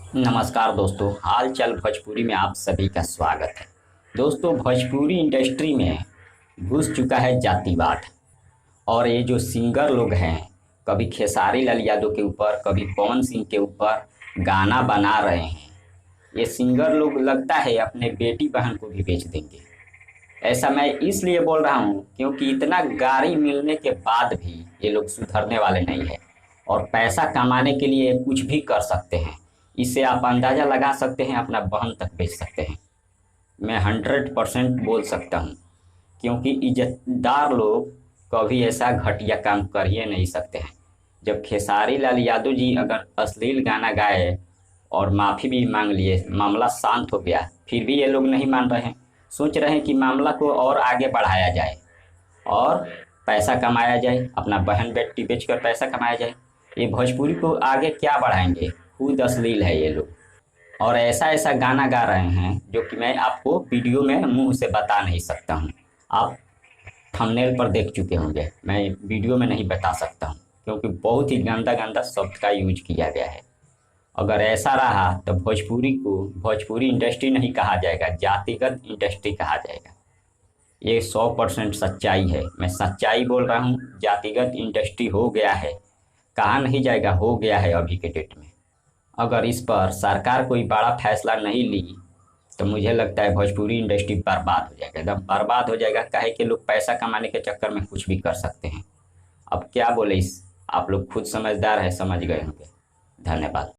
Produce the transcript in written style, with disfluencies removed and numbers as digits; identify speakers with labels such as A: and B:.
A: नमस्कार दोस्तों, हाल चाल भोजपुरी में आप सभी का स्वागत है। दोस्तों, भोजपुरी इंडस्ट्री में घुस चुका है जातिवाद। और ये जो सिंगर लोग हैं, कभी खेसारी लाल यादव के ऊपर, कभी पवन सिंह के ऊपर गाना बना रहे हैं। ये सिंगर लोग लगता है अपने बेटी बहन को भी बेच देंगे। ऐसा मैं इसलिए बोल रहा हूँ क्योंकि इतना गारी मिलने के बाद भी ये लोग सुधरने वाले नहीं है और पैसा कमाने के लिए कुछ भी कर सकते हैं। इससे आप अंदाज़ा लगा सकते हैं, अपना बहन तक बेच सकते हैं। मैं 100% बोल सकता हूँ क्योंकि इज्जतदार लोग कभी ऐसा घटिया काम कर ही नहीं सकते हैं। जब खेसारी लाल यादव जी अगर अश्लील गाना गाए और माफ़ी भी मांग लिए, मामला शांत हो गया, फिर भी ये लोग नहीं मान रहे हैं। सोच रहे हैं कि मामला को और आगे बढ़ाया जाए और पैसा कमाया जाए, अपना बहन बेटी बेचकर पैसा कमाया जाए। ये भोजपुरी को आगे क्या बढ़ाएंगे, खुद अश्लील है ये लोग। और ऐसा ऐसा गाना गा रहे हैं जो कि मैं आपको वीडियो में मुंह से बता नहीं सकता हूँ। आप थंबनेल पर देख चुके होंगे, मैं वीडियो में नहीं बता सकता हूँ क्योंकि बहुत ही गंदा गंदा शब्द का यूज किया गया है। अगर ऐसा रहा तो भोजपुरी को भोजपुरी इंडस्ट्री नहीं कहा जाएगा, जातिगत इंडस्ट्री कहा जाएगा। ये 100% सच्चाई है, मैं सच्चाई बोल रहा हूँ। जातिगत इंडस्ट्री हो गया है, कहा नहीं जाएगा, हो गया है अभी के डेट में। अगर इस पर सरकार कोई बड़ा फैसला नहीं ली तो मुझे लगता है भोजपुरी इंडस्ट्री बर्बाद हो जाएगा, एकदम बर्बाद हो जाएगा। काहे कि लोग पैसा कमाने के चक्कर में कुछ भी कर सकते हैं। अब क्या बोले, इस आप लोग खुद समझदार है, समझ गए होंगे। धन्यवाद।